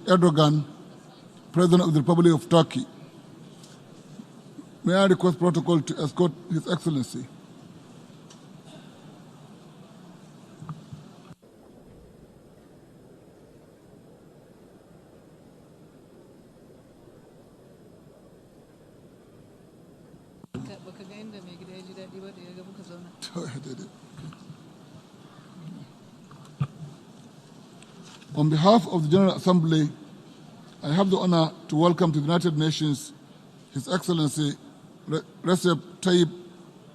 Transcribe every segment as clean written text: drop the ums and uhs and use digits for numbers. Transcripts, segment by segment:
Erdogan, President of the Republic of Turkey. May I request protocol to escort His Excellency? On behalf of the General Assembly, I have the honor to welcome to the United Nations His Excellency Recep Tayyip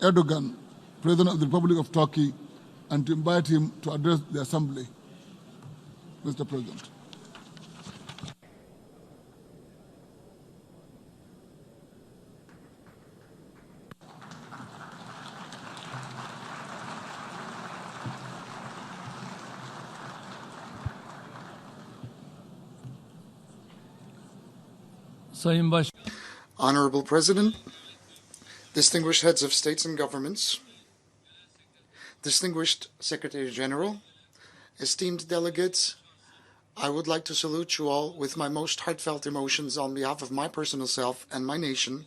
Erdogan, President of the Republic of Turkey, and to invite him to address the Assembly. Mr. President. Honorable President, distinguished heads of states and governments, distinguished Secretary General, esteemed delegates, I would like to salute you all with my most heartfelt emotions on behalf of my personal self and my nation.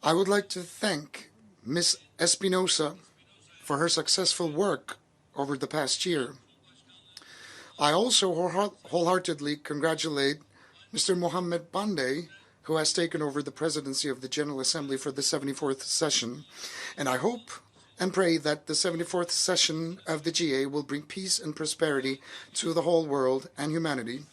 I would like to thank Ms. Espinosa for her successful work over the past year. I also wholeheartedly congratulate Mr. Mohammed Pandey, who has taken over the presidency of the General Assembly for the 74th session, and I hope and pray that the 74th session of the GA will bring peace and prosperity to the whole world and humanity.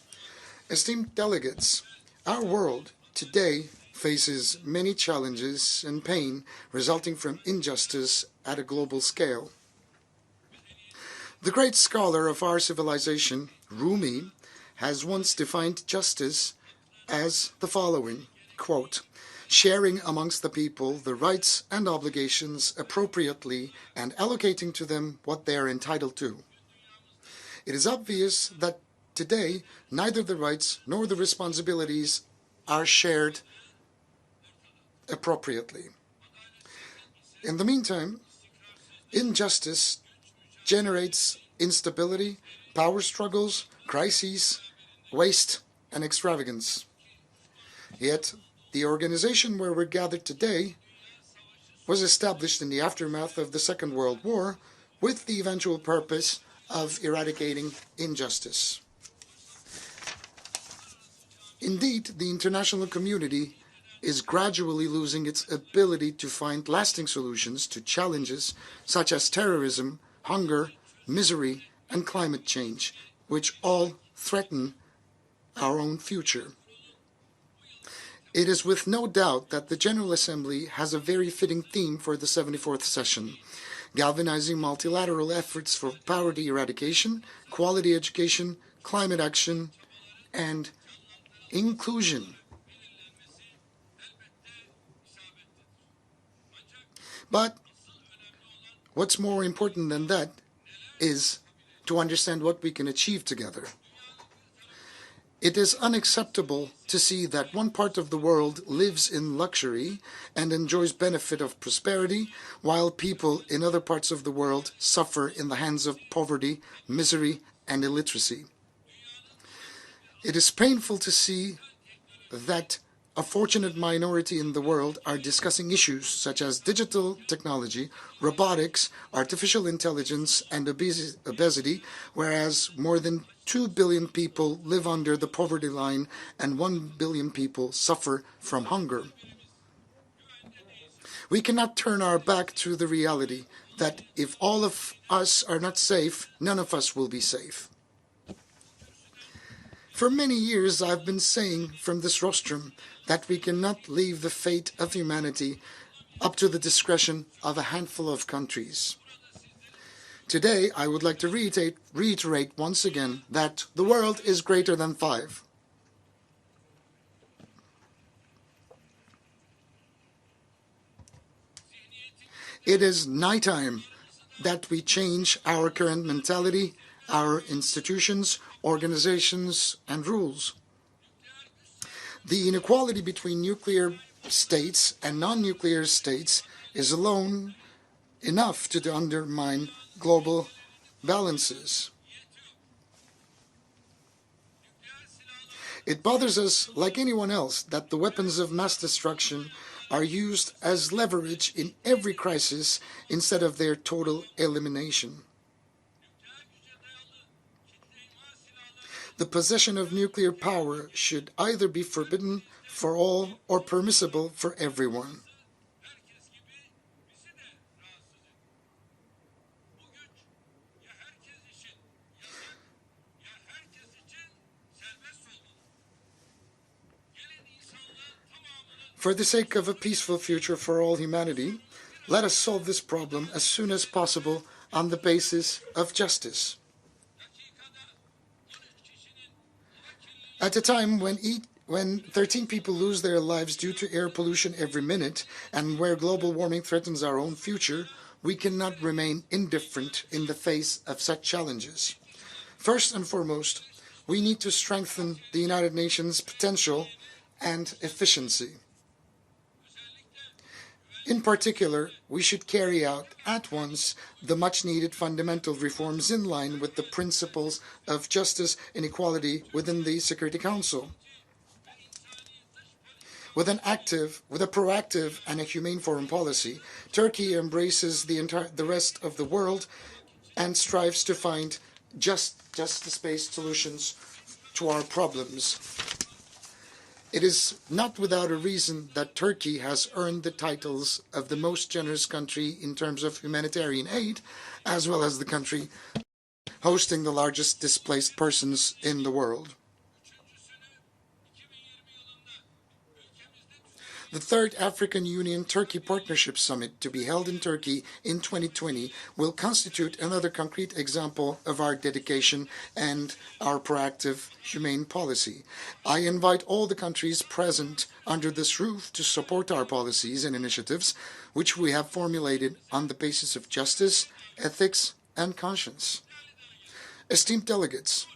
Esteemed delegates, our world today faces many challenges and pain resulting from injustice at a global scale. The great scholar of our civilization, Rumi, has once defined justice as the following, quote, sharing amongst the people the rights and obligations appropriately and allocating to them what they are entitled to. It is obvious that today neither the rights nor the responsibilities are shared appropriately. In the meantime, injustice generates instability, power struggles, crises, waste, and extravagance. Yet, the organization where we're gathered today was established in the aftermath of the Second World War with the eventual purpose of eradicating injustice. Indeed, the international community is gradually losing its ability to find lasting solutions to challenges such as terrorism, hunger, misery, and climate change, which all threaten our own future. It is with no doubt that the General Assembly has a very fitting theme for the 74th session, galvanizing multilateral efforts for poverty eradication, quality education, climate action, and inclusion. But what's more important than that is to understand what we can achieve together. It is unacceptable to see that one part of the world lives in luxury and enjoys benefit of prosperity, while people in other parts of the world suffer in the hands of poverty, misery, and illiteracy. It is painful to see that a fortunate minority in the world are discussing issues such as digital technology, robotics, artificial intelligence, and obesity, whereas more than 2 billion people live under the poverty line and 1 billion people suffer from hunger. We cannot turn our back to the reality that if all of us are not safe, none of us will be safe. For many years I've been saying from this rostrum that we cannot leave the fate of humanity up to the discretion of a handful of countries. Today, I would like to reiterate once again that the world is greater than 5. It is nighttime that we change our current mentality, our institutions, organizations, and rules. The inequality between nuclear states and non-nuclear states is alone enough to undermine global balances. It bothers us, like anyone else, that the weapons of mass destruction are used as leverage in every crisis instead of their total elimination. The possession of nuclear power should either be forbidden for all or permissible for everyone. For the sake of a peaceful future for all humanity, let us solve this problem as soon as possible on the basis of justice. At a time when 13 people lose their lives due to air pollution every minute and where global warming threatens our own future, we cannot remain indifferent in the face of such challenges. First and foremost, we need to strengthen the United Nations' potential and efficiency. In particular, we should carry out at once the much-needed fundamental reforms in line with the principles of justice and equality within the Security Council. With a proactive and a humane foreign policy, Turkey embraces the rest of the world and strives to find justice-based solutions to our problems. It is not without a reason that Turkey has earned the titles of the most generous country in terms of humanitarian aid, as well as the country hosting the largest displaced persons in the world. The third African Union-Turkey Partnership Summit to be held in Turkey in 2020 will constitute another concrete example of our dedication and our proactive, humane policy. I invite all the countries present under this roof to support our policies and initiatives, which we have formulated on the basis of justice, ethics, and conscience. Esteemed delegates,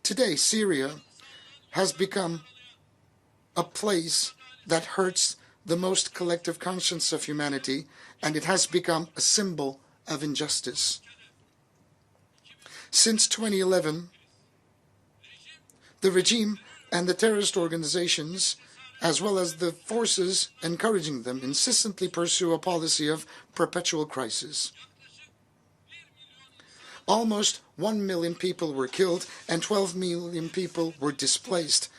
today Syria has become a place that hurts the most collective conscience of humanity, and it has become a symbol of injustice. Since 2011, the regime and the terrorist organizations, as well as the forces encouraging them, insistently pursue a policy of perpetual crisis. Almost 1 million people were killed and 12 million people were displaced,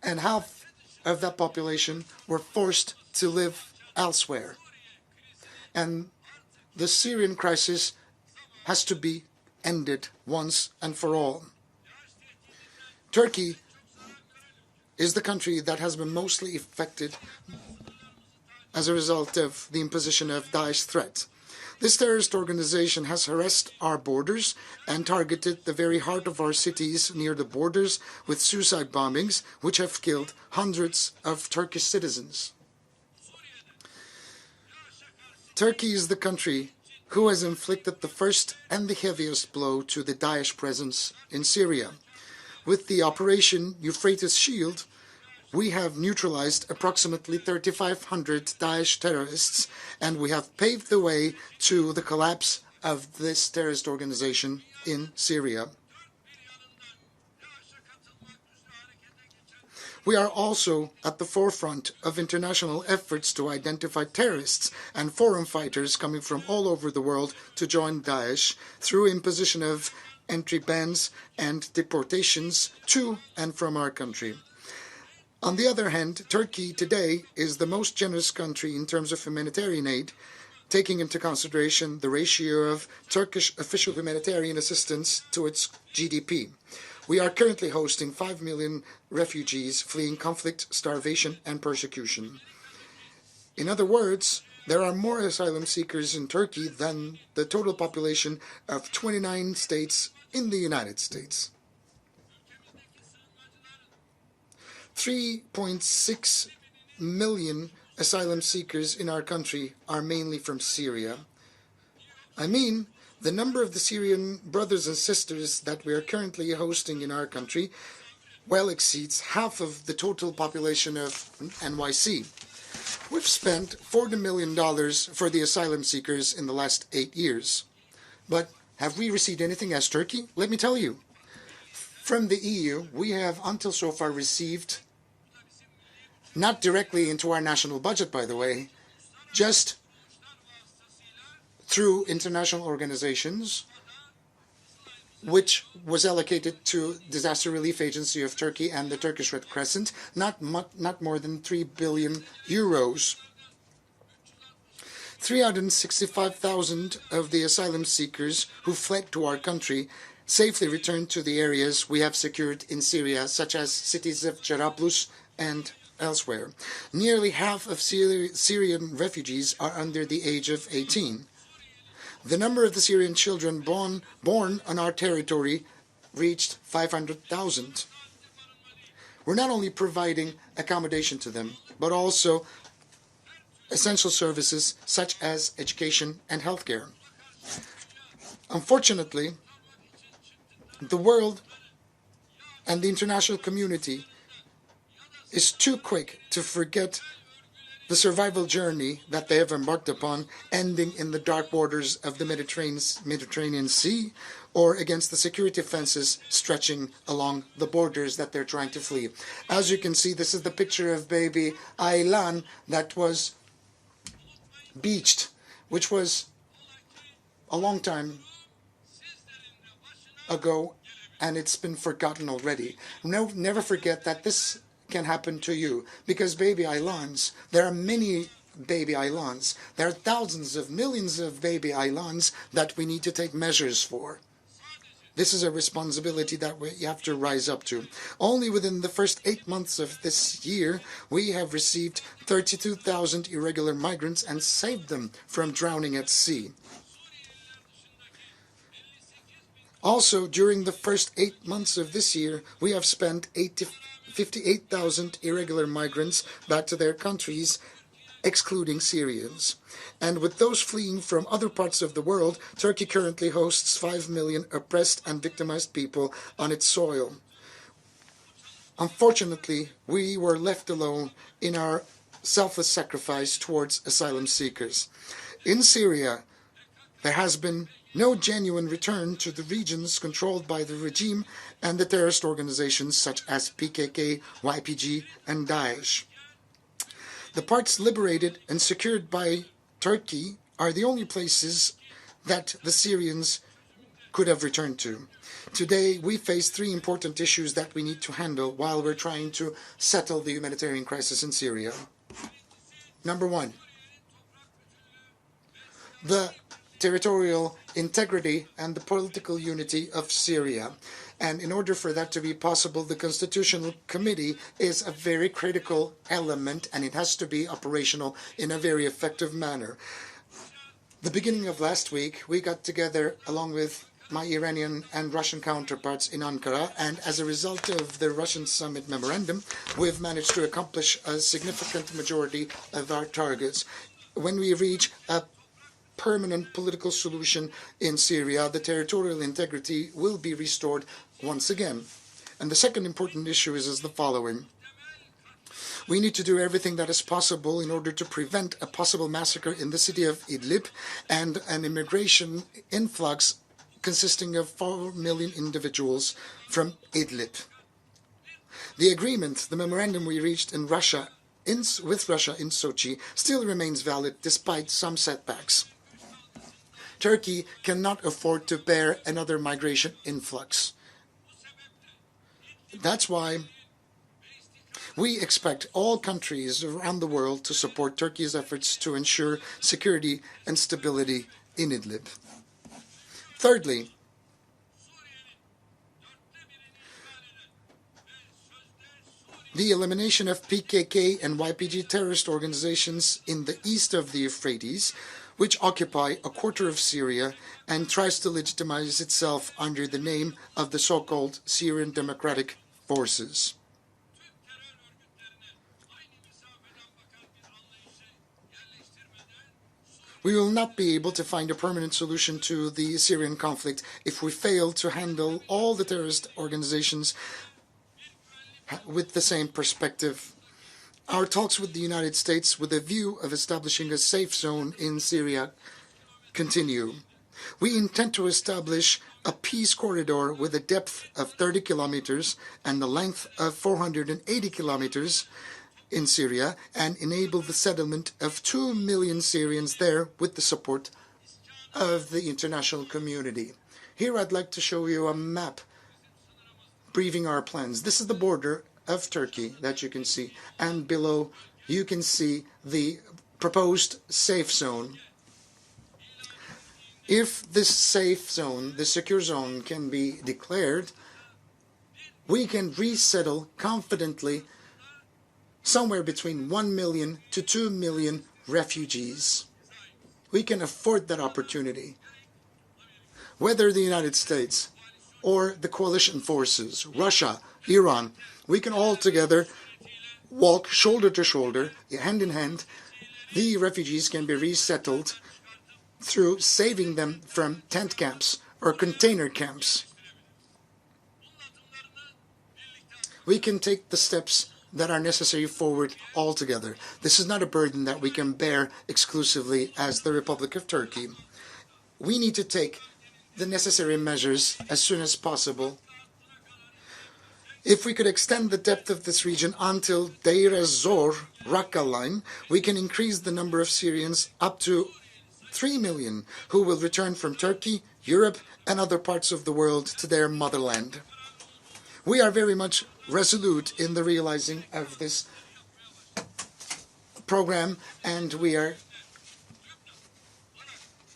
and half of that population were forced to live elsewhere. And the Syrian crisis has to be ended once and for all. Turkey is the country that has been mostly affected as a result of the imposition of Daesh threat. This terrorist organization has harassed our borders and targeted the very heart of our cities near the borders with suicide bombings, which have killed hundreds of Turkish citizens. Turkey is the country who has inflicted the first and the heaviest blow to the Daesh presence in Syria. With the Operation Euphrates Shield, we have neutralized approximately 3,500 Daesh terrorists, and we have paved the way to the collapse of this terrorist organization in Syria. We are also at the forefront of international efforts to identify terrorists and foreign fighters coming from all over the world to join Daesh through imposition of entry bans and deportations to and from our country. On the other hand, Turkey today is the most generous country in terms of humanitarian aid, taking into consideration the ratio of Turkish official humanitarian assistance to its GDP. We are currently hosting 5 million refugees fleeing conflict, starvation, and persecution. In other words, there are more asylum seekers in Turkey than the total population of 29 states in the United States. 3.6 million asylum seekers in our country are mainly from Syria. I mean, the number of the Syrian brothers and sisters that we are currently hosting in our country well exceeds half of the total population of NYC. We've spent $40 million for the asylum seekers in the last 8 years. But have we received anything as Turkey? Let me tell you. From the EU, we have until so far received, not directly into our national budget, by the way, just through international organizations, which was allocated to Disaster Relief Agency of Turkey and the Turkish Red Crescent, not more than 3 billion euros. 365,000 of the asylum seekers who fled to our country safely returned to the areas we have secured in Syria, such as cities of Jarablus and elsewhere. Nearly half of Syrian refugees are under the age of 18. The number of the Syrian children born on our territory reached 500,000. We're not only providing accommodation to them, but also essential services such as education and healthcare. Unfortunately, the world and the international community is too quick to forget the survival journey that they have embarked upon, ending in the dark waters of the Mediterranean Sea or against the security fences stretching along the borders that they're trying to flee. As you can see, this is the picture of baby Aylan that was beached, which was a long time ago, and it's been forgotten already. No, never forget that this can happen to you, because baby Aylans, there are many baby Aylans. There are thousands of millions of baby Aylans that we need to take measures for. This is a responsibility that we have to rise up to. Only within the first 8 months of this year, we have received 32,000 irregular migrants and saved them from drowning at sea. Also, during the first 8 months of this year, we have spent 58,000 irregular migrants back to their countries, excluding Syrians. And with those fleeing from other parts of the world, Turkey currently hosts 5 million oppressed and victimized people on its soil. Unfortunately, we were left alone in our selfless sacrifice towards asylum seekers. In Syria, there has been no genuine return to the regions controlled by the regime and the terrorist organizations such as PKK, YPG, and Daesh. The parts liberated and secured by Turkey are the only places that the Syrians could have returned to. Today, we face 3 important issues that we need to handle while we're trying to settle the humanitarian crisis in Syria. Number 1, the territorial integrity and the political unity of Syria. And in order for that to be possible, the Constitutional Committee is a very critical element, and it has to be operational in a very effective manner. The beginning of last week, we got together along with my Iranian and Russian counterparts in Ankara, and as a result of the Russian summit memorandum, we've managed to accomplish a significant majority of our targets. When we reach a permanent political solution in Syria, the territorial integrity will be restored once again. And the second important issue is the following. We need to do everything that is possible in order to prevent a possible massacre in the city of Idlib and an immigration influx consisting of 4 million individuals from Idlib. The agreement, the memorandum we reached with Russia in Sochi, still remains valid despite some setbacks. Turkey cannot afford to bear another migration influx. That's why we expect all countries around the world to support Turkey's efforts to ensure security and stability in Idlib. Thirdly, the elimination of PKK and YPG terrorist organizations in the east of the Euphrates, which occupy a quarter of Syria and tries to legitimize itself under the name of the so-called Syrian Democratic Forces. We will not be able to find a permanent solution to the Syrian conflict if we fail to handle all the terrorist organizations with the same perspective. Our talks with the United States with a view of establishing a safe zone in Syria continue. We intend to establish a peace corridor with a depth of 30 kilometers and a length of 480 kilometers in Syria and enable the settlement of 2 million Syrians there with the support of the international community. Here I'd like to show you a map briefing our plans. This is the border of Turkey that you can see, and below you can see the proposed safe zone. If this safe zone, this secure zone, can be declared, we can resettle confidently somewhere between 1 million to 2 million refugees. We can afford that opportunity. Whether the United States or the coalition forces, Russia, Iran, we can all together walk shoulder to shoulder, hand in hand. The refugees can be resettled through saving them from tent camps or container camps. We can take the steps that are necessary forward all together. This is not a burden that we can bear exclusively as the Republic of Turkey. We need to take the necessary measures as soon as possible. If we could extend the depth of this region until Deir ez-Zor, Raqqa line, we can increase the number of Syrians up to 3 million who will return from Turkey, Europe, and other parts of the world to their motherland. We are very much resolute in the realizing of this program, and we are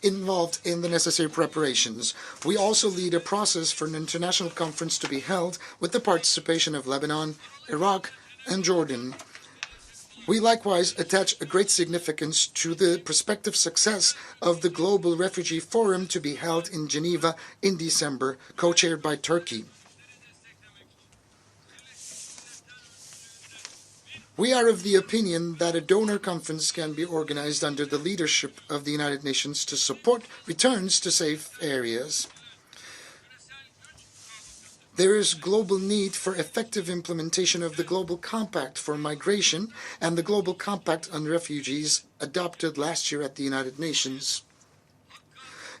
involved in the necessary preparations. We also lead a process for an international conference to be held with the participation of Lebanon, Iraq, and Jordan. We likewise attach a great significance to the prospective success of the Global Refugee Forum to be held in Geneva in December, co-chaired by Turkey. We are of the opinion that a donor conference can be organized under the leadership of the United Nations to support returns to safe areas. There is global need for effective implementation of the Global Compact for Migration and the Global Compact on Refugees adopted last year at the United Nations.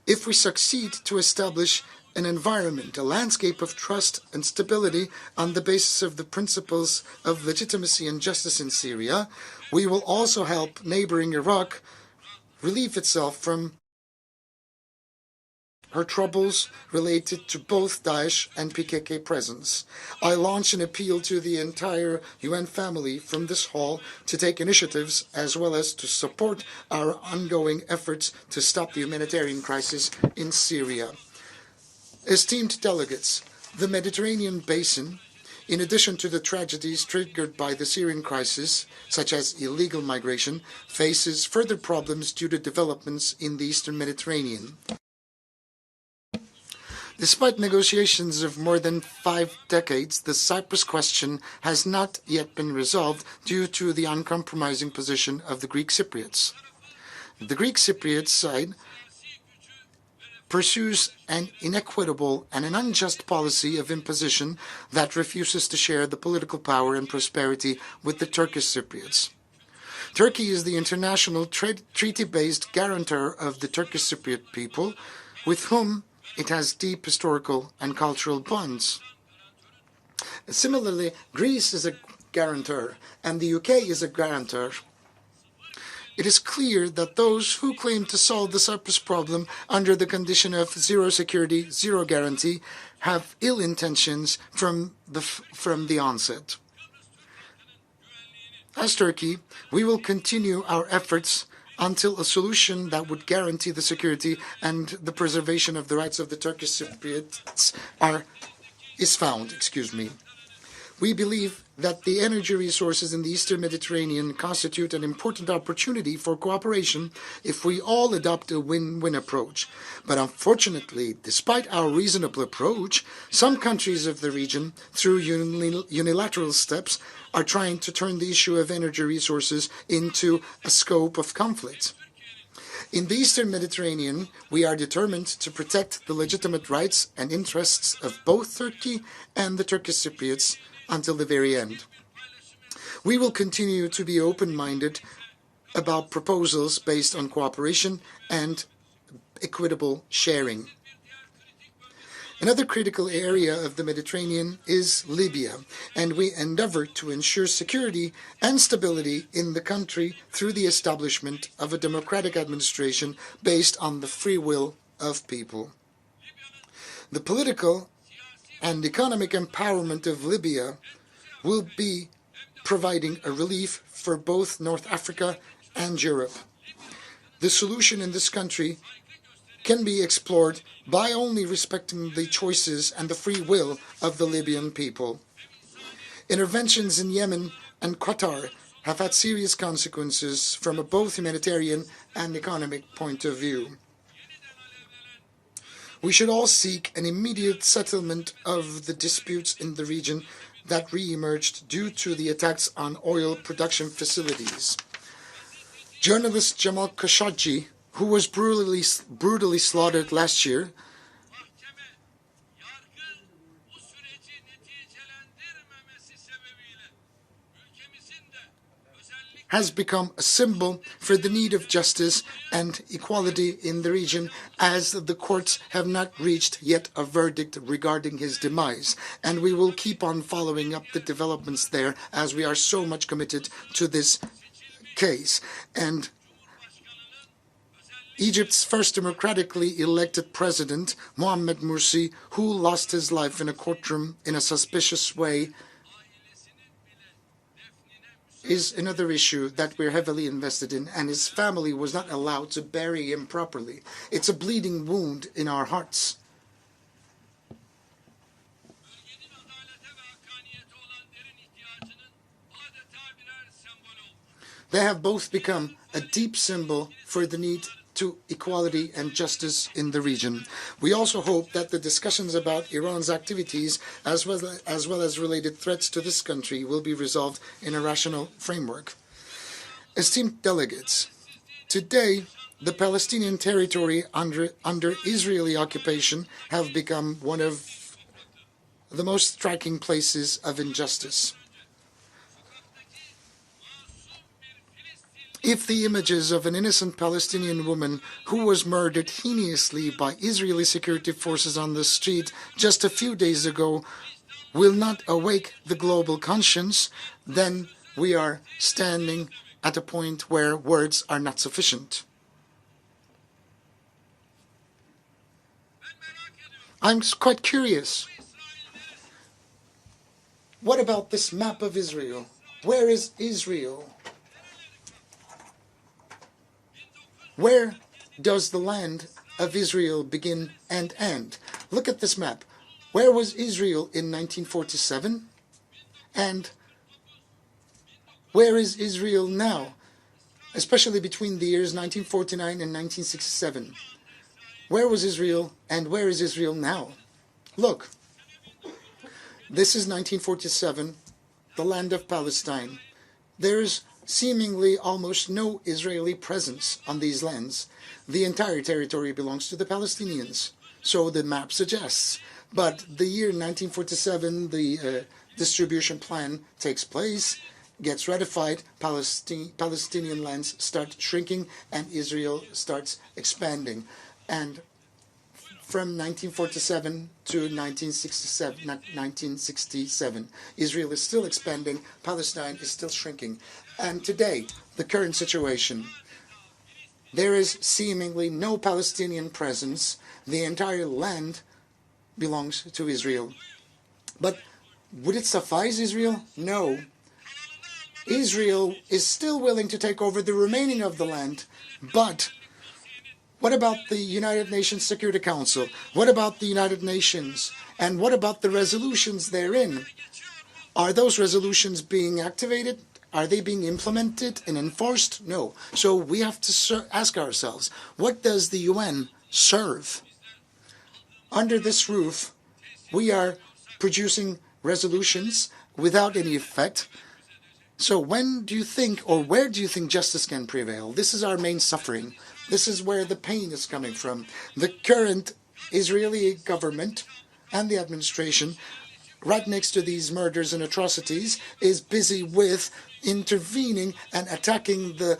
If we succeed to establish an environment, a landscape of trust and stability on the basis of the principles of legitimacy and justice in Syria, we will also help neighboring Iraq relieve itself from her troubles related to both Daesh and PKK presence. I launch an appeal to the entire UN family from this hall to take initiatives as well as to support our ongoing efforts to stop the humanitarian crisis in Syria. Esteemed delegates, the Mediterranean basin, in addition to the tragedies triggered by the Syrian crisis, such as illegal migration, faces further problems due to developments in the Eastern Mediterranean. Despite negotiations of more than 5 decades, the Cyprus question has not yet been resolved due to the uncompromising position of the Greek Cypriots. The Greek Cypriot side pursues an inequitable and an unjust policy of imposition that refuses to share the political power and prosperity with the Turkish Cypriots. Turkey is the international treaty-based guarantor of the Turkish Cypriot people, with whom it has deep historical and cultural bonds. Similarly, Greece is a guarantor, and the UK is a guarantor. It is clear that those who claim to solve the Cyprus problem under the condition of zero security, zero guarantee, have ill intentions from the onset. As Turkey, we will continue our efforts until a solution that would guarantee the security and the preservation of the rights of the Turkish Cypriots is found. We believe that the energy resources in the Eastern Mediterranean constitute an important opportunity for cooperation if we all adopt a win-win approach. But unfortunately, despite our reasonable approach, some countries of the region, through unilateral steps, are trying to turn the issue of energy resources into a scope of conflict. In the Eastern Mediterranean, we are determined to protect the legitimate rights and interests of both Turkey and the Turkish Cypriots until the very end. We will continue to be open-minded about proposals based on cooperation and equitable sharing. Another critical area of the Mediterranean is Libya, and we endeavor to ensure security and stability in the country through the establishment of a democratic administration based on the free will of people. The political and economic empowerment of Libya will be providing a relief for both North Africa and Europe. The solution in this country can be explored by only respecting the choices and the free will of the Libyan people. Interventions in Yemen and Qatar have had serious consequences from a both humanitarian and economic point of view. We should all seek an immediate settlement of the disputes in the region that re-emerged due to the attacks on oil production facilities. Journalist Jamal Khashoggi, who was brutally slaughtered last year, has become a symbol for the need of justice and equality in the region, as the courts have not reached yet a verdict regarding his demise. And we will keep on following up the developments there, as we are so much committed to this case. And Egypt's first democratically elected president, Mohamed Morsi, who lost his life in a courtroom in a suspicious way, is another issue that we're heavily invested in, and his family was not allowed to bury him properly. It's a bleeding wound in our hearts. They have both become a deep symbol for the need to equality and justice in the region. We also hope that the discussions about Iran's activities, as well as related threats to this country, will be resolved in a rational framework. Esteemed delegates, today the Palestinian territory under Israeli occupation have become one of the most striking places of injustice. If the images of an innocent Palestinian woman who was murdered heinously by Israeli security forces on the street just a few days ago will not awake the global conscience, then we are standing at a point where words are not sufficient. I'm quite curious. What about this map of Israel? Where is Israel? Where does the land of Israel begin and end? Look at this map. Where was Israel in 1947? And where is Israel now? Especially between the years 1949 and 1967. Where was Israel and where is Israel now? Look, this is 1947, the land of Palestine. There's seemingly almost no Israeli presence on these lands. The entire territory belongs to the Palestinians, so the map suggests. But the year 1947, the distribution plan takes place, gets ratified, Palestinian lands start shrinking, and Israel starts expanding. And from 1947 to 1967, Israel is still expanding, Palestine is still shrinking. And today, the current situation, there is seemingly no Palestinian presence. The entire land belongs to Israel. But would it suffice Israel? No. Israel is still willing to take over the remaining of the land, but what about the United Nations Security Council? What about the United Nations? And what about the resolutions therein? Are those resolutions being activated? Are they being implemented and enforced? No. So we have to ask ourselves, what does the UN serve? Under this roof, we are producing resolutions without any effect. So when do you think, or where do you think justice can prevail? This is our main suffering. This is where the pain is coming from. The current Israeli government and the administration, right next to these murders and atrocities, is busy with intervening and attacking the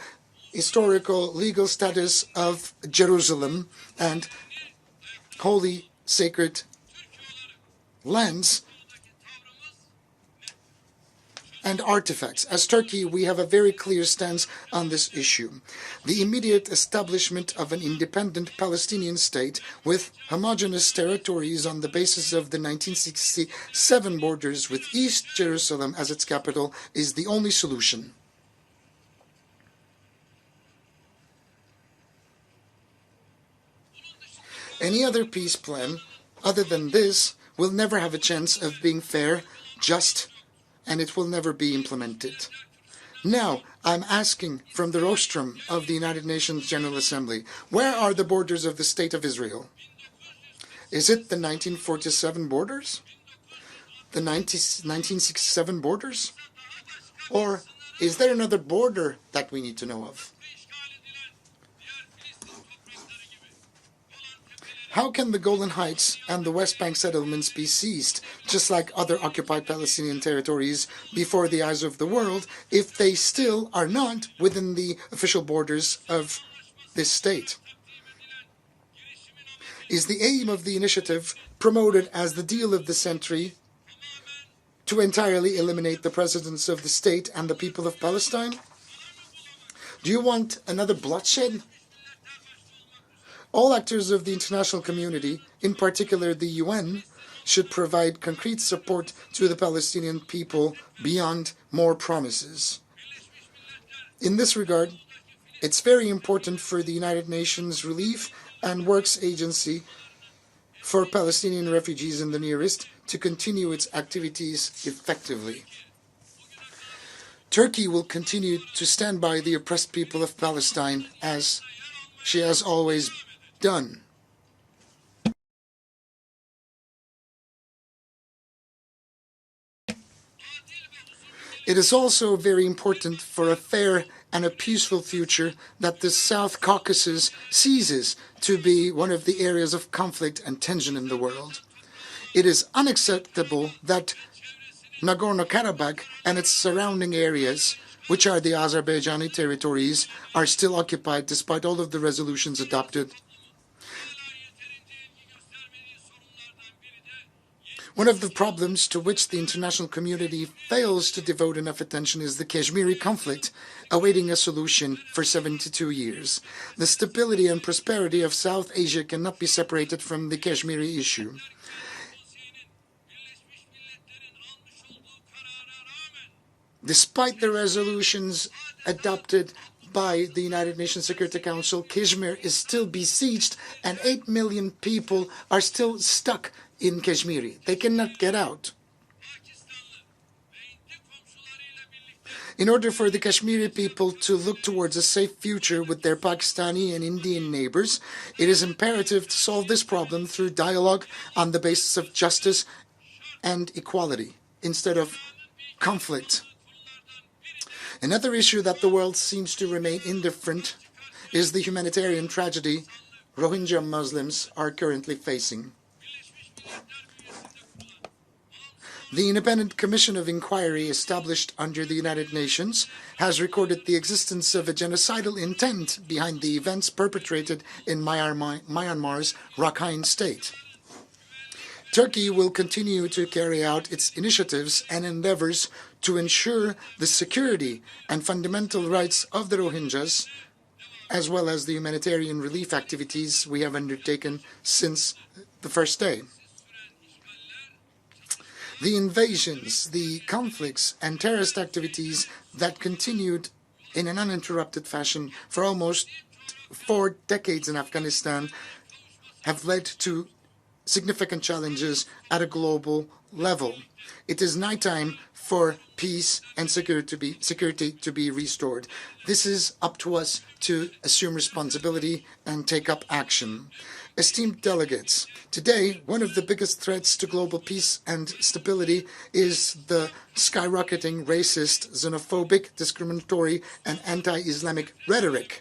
historical legal status of Jerusalem and holy sacred lands and artifacts. As Turkey, we have a very clear stance on this issue. The immediate establishment of an independent Palestinian state with homogeneous territories on the basis of the 1967 borders with East Jerusalem as its capital is the only solution. Any other peace plan other than this will never have a chance of being fair, just, and it will never be implemented. Now, I'm asking from the rostrum of the United Nations General Assembly, where are the borders of the State of Israel? Is it the 1947 borders? The 1967 borders? Or is there another border that we need to know of? How can the Golan Heights and the West Bank settlements be seized, just like other occupied Palestinian territories, before the eyes of the world, if they still are not within the official borders of this state? Is the aim of the initiative promoted as the deal of the century to entirely eliminate the presence of the state and the people of Palestine? Do you want another bloodshed? All actors of the international community, in particular the UN, should provide concrete support to the Palestinian people beyond more promises. In this regard, it's very important for the United Nations Relief and Works Agency for Palestinian refugees in the Near East to continue its activities effectively. Turkey will continue to stand by the oppressed people of Palestine as she has always done. It is also very important for a fair and a peaceful future that the South Caucasus ceases to be one of the areas of conflict and tension in the world. It is unacceptable that Nagorno-Karabakh and its surrounding areas, which are the Azerbaijani territories, are still occupied despite all of the resolutions adopted. One of the problems to which the international community fails to devote enough attention is the Kashmiri conflict, awaiting a solution for 72 years. The stability and prosperity of South Asia cannot be separated from the Kashmiri issue. Despite the resolutions adopted by the United Nations Security Council, Kashmir is still besieged and 8 million people are still stuck in Kashmir. They cannot get out. In order for the Kashmiri people to look towards a safe future with their Pakistani and Indian neighbors, it is imperative to solve this problem through dialogue on the basis of justice and equality instead of conflict. Another issue that the world seems to remain indifferent is the humanitarian tragedy Rohingya Muslims are currently facing. The Independent Commission of Inquiry established under the United Nations has recorded the existence of a genocidal intent behind the events perpetrated in Myanmar's Rakhine State. Turkey will continue to carry out its initiatives and endeavors to ensure the security and fundamental rights of the Rohingyas, as well as the humanitarian relief activities we have undertaken since the first day. The invasions, the conflicts, and terrorist activities that continued in an uninterrupted fashion for almost 4 decades in Afghanistan have led to significant challenges at a global level. It is now time for peace and security to be restored. This is up to us to assume responsibility and take up action. Esteemed delegates, today one of the biggest threats to global peace and stability is the skyrocketing racist, xenophobic, discriminatory, and anti-Islamic rhetoric